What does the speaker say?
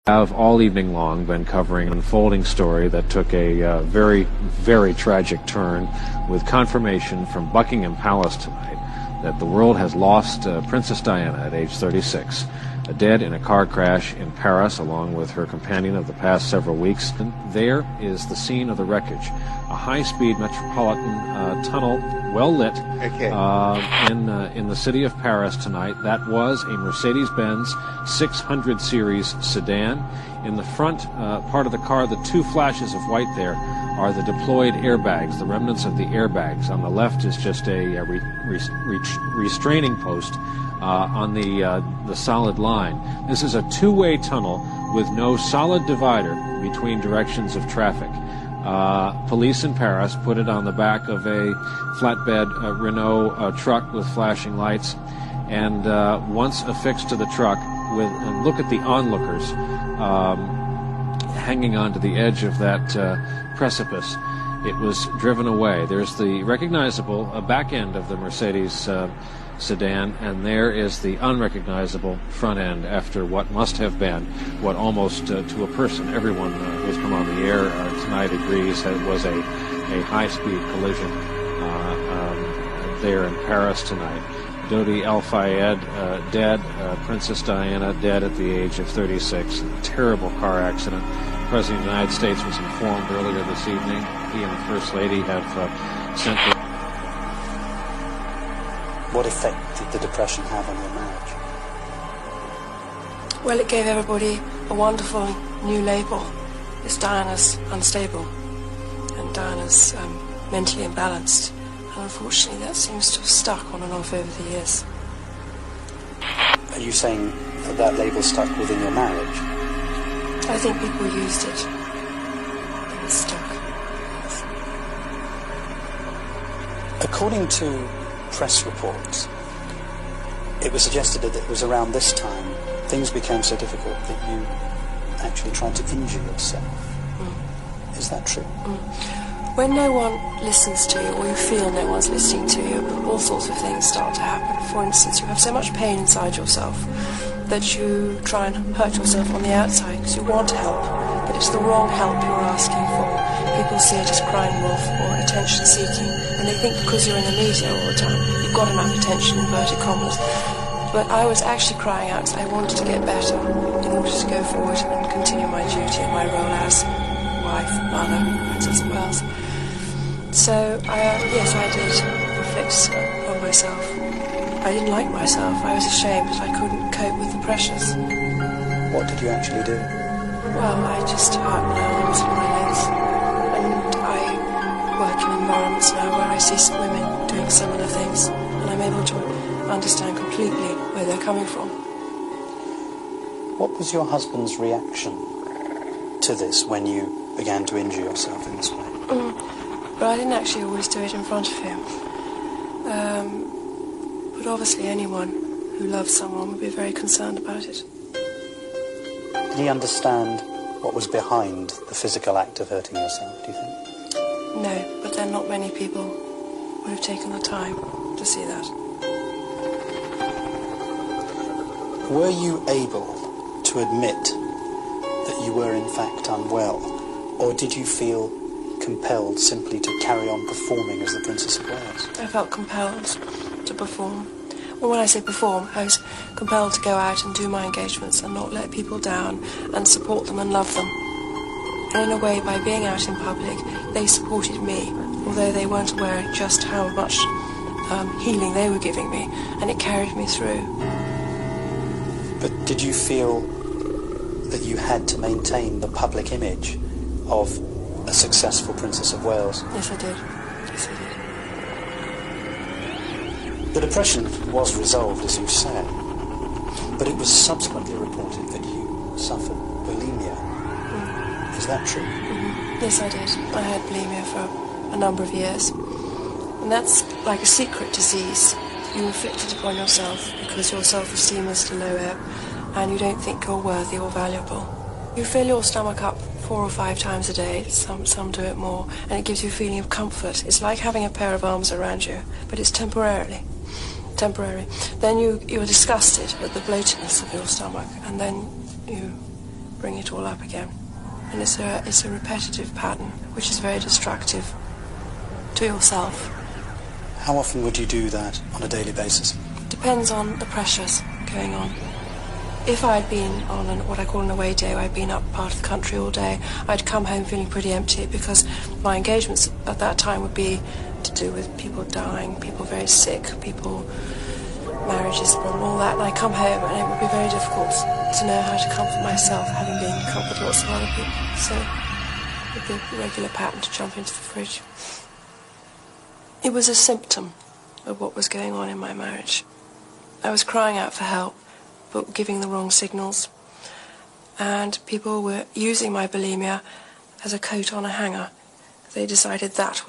Have all evening long been covering an unfolding story that took a very, very tragic turn, with confirmation from Buckingham Palace tonight that the world has lost Princess Diana at age 36, dead in a car crash in Paris along with her companion of the past several weeks. And there is the scene of the wreckage, a high-speed metropolitan tunnel, well lit, in the city of Paris tonight. That was a Mercedes-Benz 600 series sedan. In the front part of the car, the two flashes of white there are the deployed airbags, the remnants of the airbags. On the left is just a restraining post on the solid line. This is a two-way tunnel with no solid divider between directions of traffic. Police in Paris put it on the back of a flatbed Renault truck with flashing lights, and once affixed to the truck, and look at the onlookers hanging onto the edge of that precipice. It was driven away. There's the recognizable back end of the Mercedes sedan, and there is the unrecognizable front end after what must have been, what almost to a person, everyone who's come on the air tonight agrees that it was a high-speed collision there in Paris tonight. Dodi El Fayed dead, Princess Diana dead at the age of 36, a terrible car accident. The President of the United States was informed earlier this evening. He and the First Lady have sent the... What effect did the depression have on your marriage? Well, it gave everybody a wonderful new label. It's Diana's unstable and Diana's mentally imbalanced. And unfortunately, that seems to have stuck on and off over the years. Are you saying that label stuck within your marriage? I think people used it. And it stuck. According to press reports, it was suggested that it was around this time things became so difficult that you actually tried to injure yourself. Is that true? When no one listens to you, or you feel no one's listening to you, all sorts of things start to happen. For instance, you have so much pain inside yourself that you try and hurt yourself on the outside because you want help, but it's the wrong help you're asking for. People see it as crying wolf or attention seeking, and they think because you're in the media all the time, you've got enough attention, inverted commas. But I was actually crying out because I wanted to get better in order to go forward and continue my duty and my role as wife, mother, Princess of Wales. So, yes, I did reflect on myself. I didn't like myself. I was ashamed that I couldn't cope with the pressures. What did you actually do? Well, I just hurt my arms and my legs. And I work in environments now where I see women doing similar things. And I'm able to understand completely where they're coming from. What was your husband's reaction to this when you began to injure yourself in this way? But I didn't actually always do it in front of him. But obviously anyone who loves someone would be very concerned about it. Did he understand what was behind the physical act of hurting yourself, do you think? No, but then not many people would have taken the time to see that. Were you able to admit that you were in fact unwell, or did you feel compelled simply to carry on performing as the Princess of Wales? I felt compelled to perform. Well, when I say perform, I was compelled to go out and do my engagements and not let people down and support them and love them. And in a way, by being out in public, they supported me, although they weren't aware just how much healing they were giving me, and it carried me through. But did you feel that you had to maintain the public image of a successful Princess of Wales? Yes, I did. Yes, I did. The depression was resolved, as you said, but it was subsequently reported that you suffered bulimia. Is that true? Yes, I did. I had bulimia for a number of years. And that's like a secret disease you inflict it upon yourself because your self-esteem is to low ebb and you don't think you're worthy or valuable. You fill your stomach up 4 or 5 times a day, some do it more, and it gives you a feeling of comfort. It's like having a pair of arms around you, but it's temporary. Then you're disgusted at the bloatedness of your stomach, and then you bring it all up again. And it's a repetitive pattern, which is very destructive to yourself. How often would you do that on a daily basis? Depends on the pressures going on. If I'd been on what I call an away day, where I'd been up part of the country all day, I'd come home feeling pretty empty, because my engagements at that time would be to do with people dying, people very sick, people, marriages and all that. And I come home and it would be very difficult to know how to comfort myself, having been comforted lots of other people. So it would be a regular pattern to jump into the fridge. It was a symptom of what was going on in my marriage. I was crying out for help, but giving the wrong signals. And people were using my bulimia as a coat on a hanger. They decided that